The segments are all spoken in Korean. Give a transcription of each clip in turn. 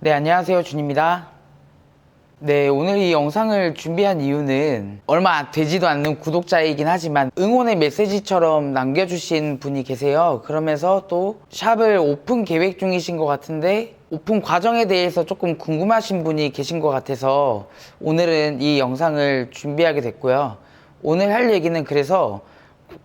네, 안녕하세요. 준입니다. 네, 오늘 이 영상을 준비한 이유는 얼마 되지도 않는 구독자이긴 하지만 응원의 메시지처럼 남겨주신 분이 계세요. 그러면서 또 샵을 오픈 계획 중이신 것 같은데 오픈 과정에 대해서 조금 궁금하신 분이 계신 것 같아서 오늘은 이 영상을 준비하게 됐고요. 오늘 할 얘기는 그래서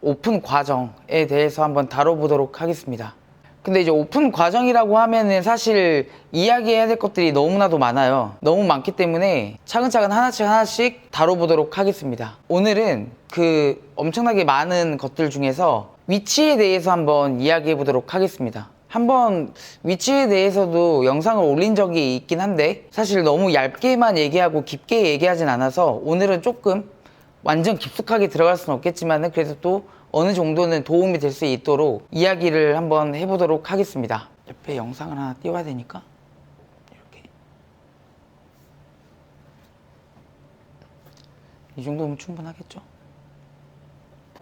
오픈 과정에 대해서 한번 다뤄보도록 하겠습니다. 근데 이제 오픈 과정이라고 하면은 사실 이야기해야 될 것들이 너무나도 많아요. 너무 많기 때문에 차근차근 하나씩 다뤄보도록 하겠습니다. 오늘은 그 엄청나게 많은 것들 중에서 위치에 대해서 한번 이야기해 보도록 하겠습니다. 한번 위치에 대해서도 영상을 올린 적이 있긴 한데 사실 너무 얇게만 얘기하고 깊게 얘기하진 않아서 오늘은 조금 완전 깊숙하게 들어갈 수는 없겠지만 그래도 또 어느 정도는 도움이 될 수 있도록 이야기를 한번 해보도록 하겠습니다. 옆에 영상을 하나 띄워야 되니까 이렇게 이 정도면 충분하겠죠?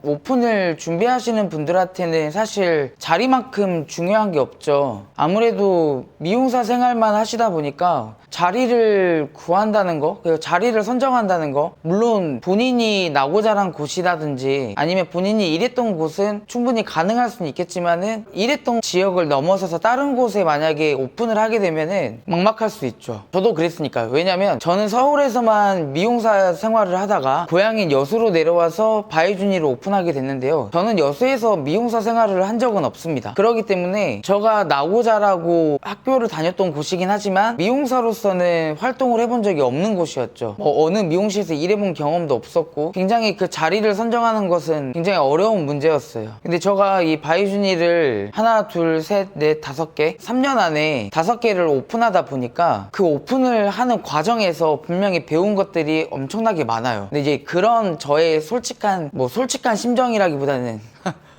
오픈을 준비하시는 분들한테는 사실 자리만큼 중요한 게 없죠. 아무래도 미용사 생활만 하시다 보니까 자리를 구한다는 거, 그리고 자리를 선정한다는 거, 물론 본인이 나고자 한 곳이라든지 아니면 본인이 일했던 곳은 충분히 가능할 수는 있겠지만은 일했던 지역을 넘어서서 다른 곳에 만약에 오픈을 하게 되면은 막막할 수 있죠. 저도 그랬으니까요. 왜냐면 저는 서울에서만 미용사 생활을 하다가 고향인 여수로 내려와서 바이주니를 오픈하게 됐는데요. 저는 여수에서 미용사 생활을 한 적은 없습니다. 그렇기 때문에 제가 나고자라고 학교를 다녔던 곳이긴 하지만 미용사로서는 활동을 해본 적이 없는 곳이었죠. 어느 미용실에서 일해본 경험도 없었고 굉장히 그 자리를 선정하는 것은 굉장히 어려운 문제였어요. 근데 제가 이 바이주니를 하나, 둘, 셋, 넷, 5개 3년 안에 5개를 오픈하다 보니까 그 오픈을 하는 과정에서 분명히 배운 것들이 엄청나게 많아요. 근데 이제 그런 저의 솔직한 심정이라기보다는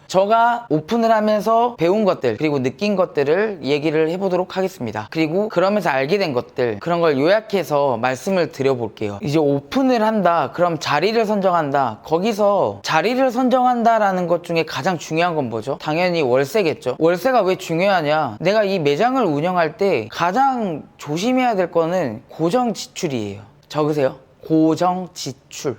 제가 오픈을 하면서 배운 것들 그리고 느낀 것들을 얘기를 해보도록 하겠습니다. 그리고 그러면서 알게 된 것들 그런 걸 요약해서 말씀을 드려볼게요. 이제 오픈을 한다 그럼 자리를 선정한다. 거기서 자리를 선정한다라는 것 중에 가장 중요한 건 뭐죠? 당연히 월세겠죠. 월세가 왜 중요하냐, 내가 이 매장을 운영할 때 가장 조심해야 될 거는 고정 지출이에요. 적으세요. 고정 지출.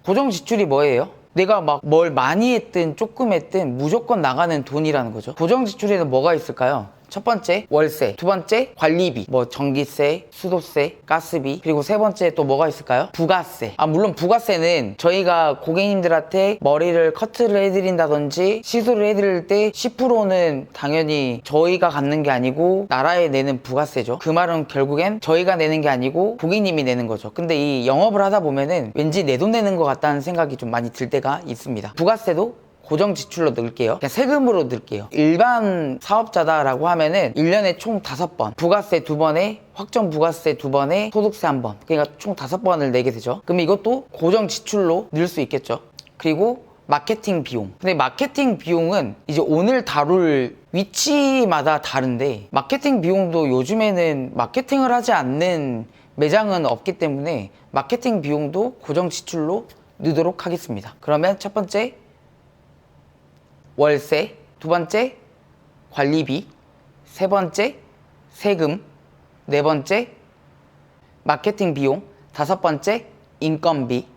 고정 지출이 뭐예요? 내가 막 뭘 많이 했든 조금 했든 무조건 나가는 돈이라는 거죠. 고정 지출에는 뭐가 있을까요? 첫 번째 월세, 두 번째 관리비, 뭐 전기세, 수도세, 가스비, 그리고 세 번째 또 뭐가 있을까요? 부가세. 물론 부가세는 저희가 고객님들한테 머리를 커트를 해드린다든지 시술을 해드릴 때 10%는 당연히 저희가 갖는 게 아니고 나라에 내는 부가세죠. 그 말은 결국엔 저희가 내는 게 아니고 고객님이 내는 거죠. 근데 이 영업을 하다 보면은 왠지 내 돈 내는 것 같다는 생각이 좀 많이 들 때가 있습니다. 부가세도 고정 지출로 넣을게요. 그냥 세금으로 넣을게요. 일반 사업자다라고 하면은 1년에 총 5번, 부가세 2번에 확정 부가세 2번에 소득세 1번, 그러니까 총 5번을 내게 되죠. 그럼 이것도 고정 지출로 넣을 수 있겠죠. 그리고 마케팅 비용. 근데 마케팅 비용은 이제 오늘 다룰 위치마다 다른데 마케팅 비용도 요즘에는 마케팅을 하지 않는 매장은 없기 때문에 마케팅 비용도 고정 지출로 넣도록 하겠습니다. 그러면 첫 번째 월세, 두 번째 관리비, 세 번째 세금, 네 번째 마케팅 비용, 5번째 인건비.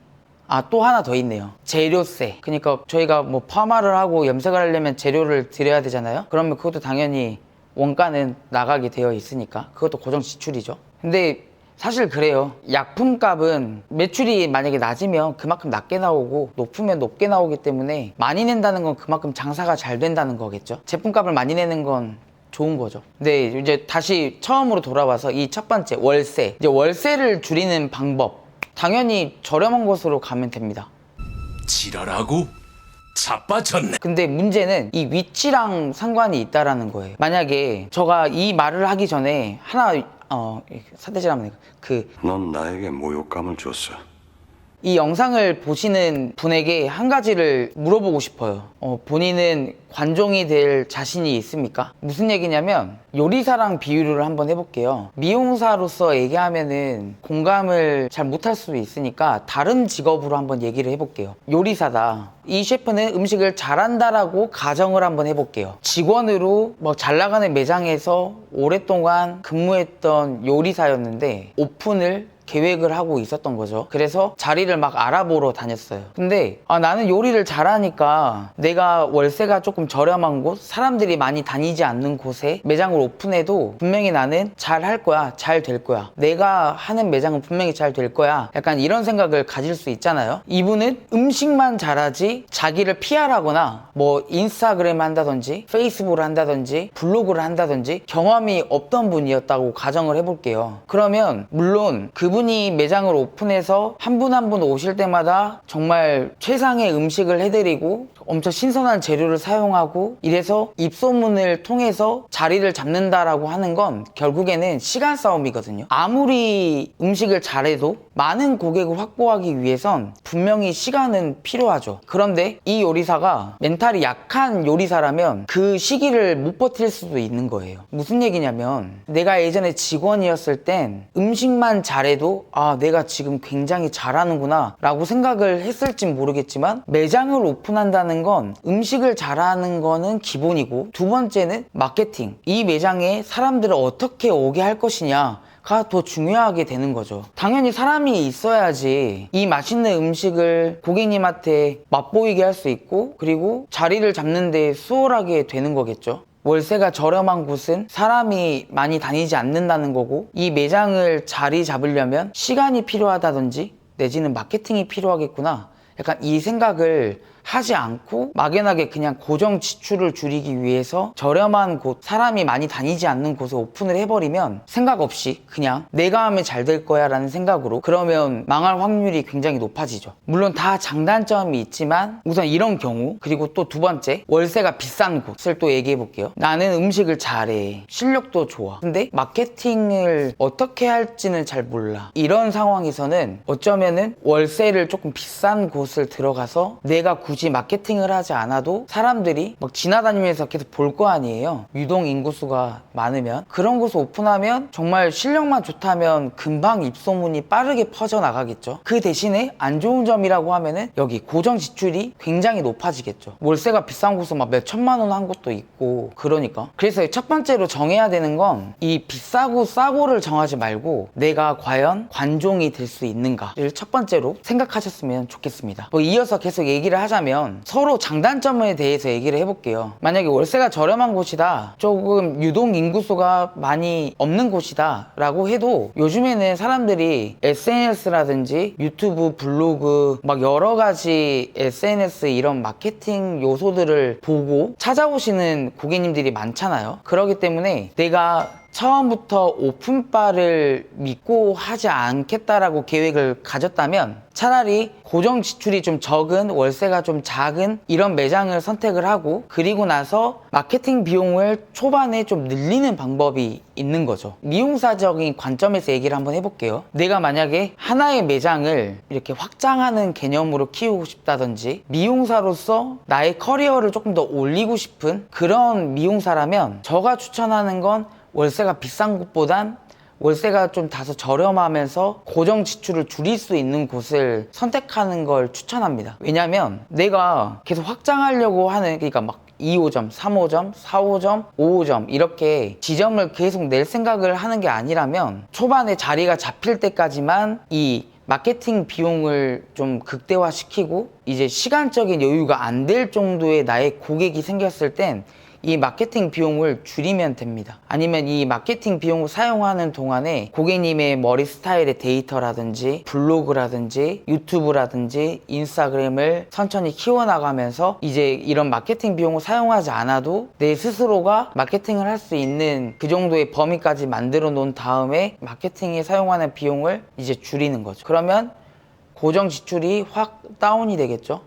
또 하나 더 있네요. 재료세. 그러니까 저희가 뭐 파마를 하고 염색을 하려면 재료를 들여야 되잖아요. 그러면 그것도 당연히 원가는 나가게 되어 있으니까 그것도 고정 지출이죠. 근데 사실 그래요. 약품값은 매출이 만약에 낮으면 그만큼 낮게 나오고 높으면 높게 나오기 때문에 많이 낸다는 건 그만큼 장사가 잘 된다는 거겠죠. 제품값을 많이 내는 건 좋은 거죠. 근데 이제 다시 처음으로 돌아와서 이 첫 번째 월세. 이제 월세를 줄이는 방법. 당연히 저렴한 곳으로 가면 됩니다. 지랄하고 자빠졌네. 근데 문제는 이 위치랑 상관이 있다라는 거예요. 만약에 제가 이 말을 하기 전에 하나 사대질 하면 넌 나에게 모욕감을 줬어. 이 영상을 보시는 분에게 한 가지를 물어보고 싶어요. 본인은 관종이 될 자신이 있습니까? 무슨 얘기냐면 요리사랑 비유를 한번 해볼게요. 미용사로서 얘기하면은 공감을 잘 못할 수도 있으니까 다른 직업으로 한번 얘기를 해볼게요. 요리사다. 이 셰프는 음식을 잘한다라고 가정을 한번 해볼게요. 직원으로 잘 나가는 매장에서 오랫동안 근무했던 요리사였는데 오픈을 계획을 하고 있었던 거죠. 그래서 자리를 막 알아보러 다녔어요. 근데 나는 요리를 잘하니까 내가 월세가 조금 저렴한 곳, 사람들이 많이 다니지 않는 곳에 매장을 오픈해도 분명히 나는 잘 할 거야, 잘 될 거야, 내가 하는 매장은 분명히 잘 될 거야, 약간 이런 생각을 가질 수 있잖아요. 이분은 음식만 잘하지 자기를 PR하거나 인스타그램을 한다든지 페이스북을 한다든지 블로그를 한다든지 경험이 없던 분이었다고 가정을 해볼게요. 그러면 물론 그분이 매장을 오픈해서 한 분 한 분 오실 때마다 정말 최상의 음식을 해드리고 엄청 신선한 재료를 사용하고 이래서 입소문을 통해서 자리를 잡는다라고 하는 건 결국에는 시간 싸움이거든요. 아무리 음식을 잘해도 많은 고객을 확보하기 위해선 분명히 시간은 필요하죠. 그런데 이 요리사가 멘탈이 약한 요리사라면 그 시기를 못 버틸 수도 있는 거예요. 무슨 얘기냐면 내가 예전에 직원이었을 땐 음식만 잘해도 내가 지금 굉장히 잘하는구나 라고 생각을 했을진 모르겠지만 매장을 오픈한다는 건 음식을 잘하는 거는 기본이고 두 번째는 마케팅, 이 매장에 사람들을 어떻게 오게 할 것이냐 가 더 중요하게 되는 거죠. 당연히 사람이 있어야지 이 맛있는 음식을 고객님한테 맛보이게 할 수 있고 그리고 자리를 잡는 데 수월하게 되는 거겠죠. 월세가 저렴한 곳은 사람이 많이 다니지 않는다는 거고 이 매장을 자리 잡으려면 시간이 필요하다든지 내지는 마케팅이 필요하겠구나, 약간 이 생각을 하지 않고 막연하게 그냥 고정 지출을 줄이기 위해서 저렴한 곳, 사람이 많이 다니지 않는 곳에 오픈을 해버리면 생각 없이 그냥 내가 하면 잘 될 거야 라는 생각으로, 그러면 망할 확률이 굉장히 높아지죠. 물론 다 장단점이 있지만 우선 이런 경우, 그리고 또 두 번째, 월세가 비싼 곳을 또 얘기해 볼게요. 나는 음식을 잘해, 실력도 좋아, 근데 마케팅을 어떻게 할지는 잘 몰라. 이런 상황에서는 어쩌면은 월세를 조금 비싼 곳을 들어가서 내가 굳이 마케팅을 하지 않아도 사람들이 막 지나다니면서 계속 볼 거 아니에요. 유동 인구수가 많으면. 그런 곳을 오픈하면 정말 실력만 좋다면 금방 입소문이 빠르게 퍼져나가겠죠. 그 대신에 안 좋은 점이라고 하면은 여기 고정 지출이 굉장히 높아지겠죠. 월세가 비싼 곳은 막 몇 천만 원 한 곳도 있고 그러니까. 그래서 첫 번째로 정해야 되는 건 이 비싸고 싸고를 정하지 말고 내가 과연 관종이 될 수 있는가를 첫 번째로 생각하셨으면 좋겠습니다. 이어서 계속 얘기를 하자면 서로 장단점에 대해서 얘기를 해볼게요. 만약에 월세가 저렴한 곳이다, 조금 유동 인구수가 많이 없는 곳이다 라고 해도 요즘에는 사람들이 SNS라든지 유튜브, 블로그 막 여러 가지 SNS 이런 마케팅 요소들을 보고 찾아오시는 고객님들이 많잖아요. 그렇기 때문에 내가 처음부터 오픈바를 믿고 하지 않겠다라고 계획을 가졌다면 차라리 고정 지출이 좀 적은, 월세가 좀 작은 이런 매장을 선택을 하고 그리고 나서 마케팅 비용을 초반에 좀 늘리는 방법이 있는 거죠. 미용사적인 관점에서 얘기를 한번 해볼게요. 내가 만약에 하나의 매장을 이렇게 확장하는 개념으로 키우고 싶다든지 미용사로서 나의 커리어를 조금 더 올리고 싶은 그런 미용사라면 제가 추천하는 건 월세가 비싼 곳보단 월세가 좀 다소 저렴하면서 고정 지출을 줄일 수 있는 곳을 선택하는 걸 추천합니다. 왜냐면 내가 계속 확장하려고 하는, 그러니까 막 2호점, 3호점, 4호점, 5호점 이렇게 지점을 계속 낼 생각을 하는 게 아니라면 초반에 자리가 잡힐 때까지만 이 마케팅 비용을 좀 극대화시키고 이제 시간적인 여유가 안 될 정도의 나의 고객이 생겼을 땐 이 마케팅 비용을 줄이면 됩니다. 아니면 이 마케팅 비용을 사용하는 동안에 고객님의 머리 스타일의 데이터라든지 블로그라든지 유튜브라든지 인스타그램을 천천히 키워나가면서 이제 이런 마케팅 비용을 사용하지 않아도 내 스스로가 마케팅을 할 수 있는 그 정도의 범위까지 만들어 놓은 다음에 마케팅에 사용하는 비용을 이제 줄이는 거죠. 그러면 고정 지출이 확 다운이 되겠죠.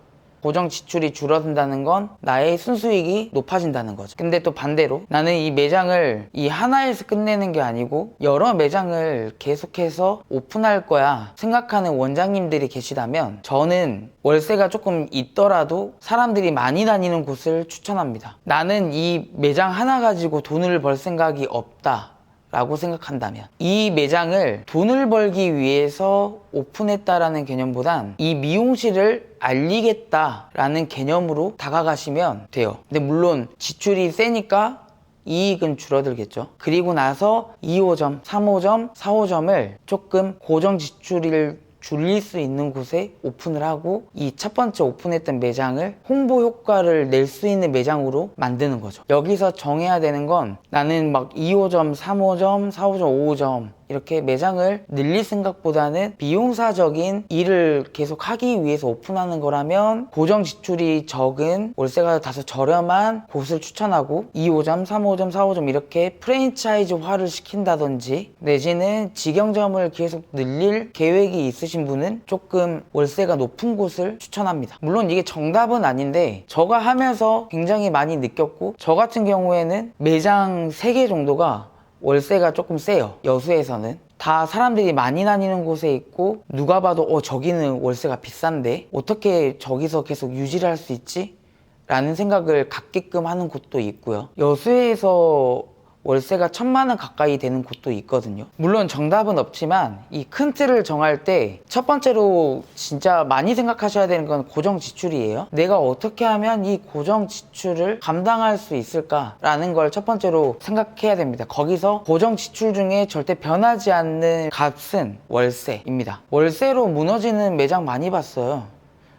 고정 지출이 줄어든다는 건 나의 순수익이 높아진다는 거죠. 근데 또 반대로 나는 이 매장을 이 하나에서 끝내는 게 아니고 여러 매장을 계속해서 오픈할 거야 생각하는 원장님들이 계시다면 저는 월세가 조금 있더라도 사람들이 많이 다니는 곳을 추천합니다. 나는 이 매장 하나 가지고 돈을 벌 생각이 없다 라고 생각한다면 이 매장을 돈을 벌기 위해서 오픈했다라는 개념보단 이 미용실을 알리겠다라는 개념으로 다가가시면 돼요. 근데 물론 지출이 세니까 이익은 줄어들겠죠. 그리고 나서 2호점, 3호점, 4호점을 조금 고정 지출을 줄일 수 있는 곳에 오픈을 하고 이 첫 번째 오픈했던 매장을 홍보 효과를 낼 수 있는 매장으로 만드는 거죠. 여기서 정해야 되는 건 나는 막 2호점, 3호점, 4호점, 5호점 이렇게 매장을 늘릴 생각보다는 비용사적인 일을 계속 하기 위해서 오픈하는 거라면 고정 지출이 적은 월세가 다소 저렴한 곳을 추천하고 2호점, 3호점, 4호점 이렇게 프랜차이즈화를 시킨다든지 내지는 직영점을 계속 늘릴 계획이 있으신 분은 조금 월세가 높은 곳을 추천합니다. 물론 이게 정답은 아닌데 제가 하면서 굉장히 많이 느꼈고 저 같은 경우에는 매장 3개 정도가 월세가 조금 세요. 여수에서는 다 사람들이 많이 다니는 곳에 있고 누가 봐도 저기는 월세가 비싼데 어떻게 저기서 계속 유지를 할 수 있지? 라는 생각을 갖게끔 하는 곳도 있고요. 여수에서 월세가 1,000만 원 가까이 되는 곳도 있거든요. 물론 정답은 없지만 이 큰 틀을 정할 때 첫 번째로 진짜 많이 생각하셔야 되는 건 고정 지출이에요. 내가 어떻게 하면 이 고정 지출을 감당할 수 있을까라는 걸 첫 번째로 생각해야 됩니다. 거기서 고정 지출 중에 절대 변하지 않는 값은 월세입니다. 월세로 무너지는 매장 많이 봤어요.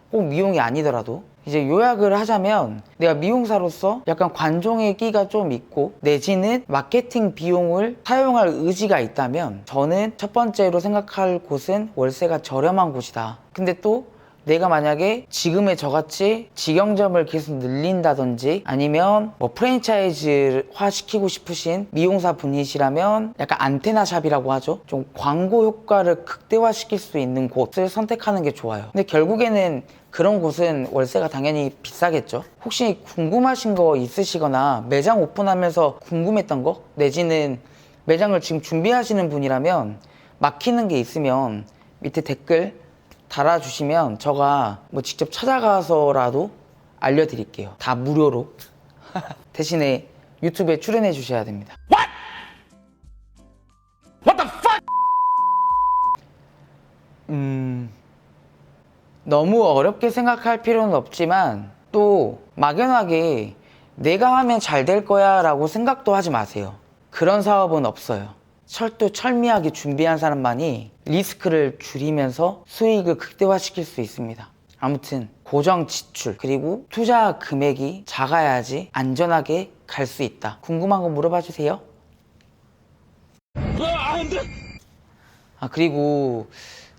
꼭 미용이 아니더라도. 이제 요약을 하자면 내가 미용사로서 약간 관종의 끼가 좀 있고 내지는 마케팅 비용을 사용할 의지가 있다면 저는 첫 번째로 생각할 곳은 월세가 저렴한 곳이다. 근데 또 내가 만약에 지금의 저같이 직영점을 계속 늘린다든지 아니면 뭐 프랜차이즈화 시키고 싶으신 미용사 분이시라면 약간 안테나샵이라고 하죠. 좀 광고 효과를 극대화시킬 수 있는 곳을 선택하는 게 좋아요. 근데 결국에는 그런 곳은 월세가 당연히 비싸겠죠. 혹시 궁금하신 거 있으시거나 매장 오픈하면서 궁금했던 거 내지는 매장을 지금 준비하시는 분이라면 막히는 게 있으면 밑에 댓글 달아주시면 제가 뭐 직접 찾아가서라도 알려드릴게요. 다 무료로. 대신에 유튜브에 출연해 주셔야 됩니다. What the fuck? 너무 어렵게 생각할 필요는 없지만 또 막연하게 내가 하면 잘 될 거야 라고 생각도 하지 마세요. 그런 사업은 없어요. 철두철미하게 준비한 사람만이 리스크를 줄이면서 수익을 극대화시킬 수 있습니다. 아무튼 고정 지출 그리고 투자 금액이 작아야지 안전하게 갈 수 있다. 궁금한 거 물어봐 주세요. 그리고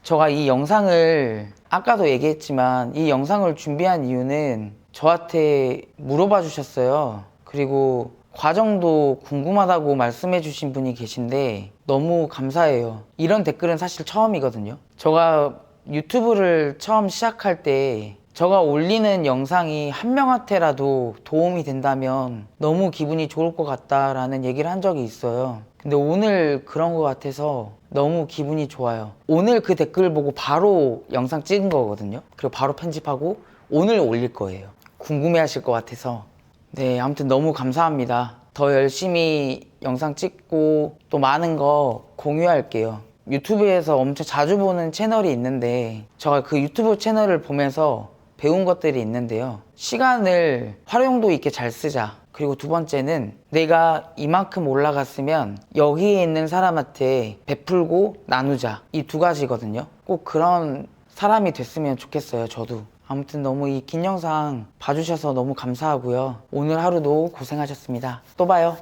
제가 이 영상을 아까도 얘기했지만 이 영상을 준비한 이유는 저한테 물어봐 주셨어요. 그리고 과정도 궁금하다고 말씀해 주신 분이 계신데 너무 감사해요. 이런 댓글은 사실 처음이거든요. 제가 유튜브를 처음 시작할 때 제가 올리는 영상이 한 명한테라도 도움이 된다면 너무 기분이 좋을 것 같다라는 얘기를 한 적이 있어요. 근데 오늘 그런 것 같아서 너무 기분이 좋아요. 오늘 그 댓글 보고 바로 영상 찍은 거거든요. 그리고 바로 편집하고 오늘 올릴 거예요. 궁금해 하실 것 같아서. 네, 아무튼 너무 감사합니다. 더 열심히 영상 찍고 또 많은 거 공유할게요. 유튜브에서 엄청 자주 보는 채널이 있는데 제가 그 유튜브 채널을 보면서 배운 것들이 있는데요. 시간을 활용도 있게 잘 쓰자. 그리고 두 번째는 내가 이만큼 올라갔으면 여기에 있는 사람한테 베풀고 나누자. 이 두 가지거든요. 꼭 그런 사람이 됐으면 좋겠어요. 저도. 아무튼 너무 이 긴 영상 봐주셔서 너무 감사하고요. 오늘 하루도 고생하셨습니다. 또 봐요.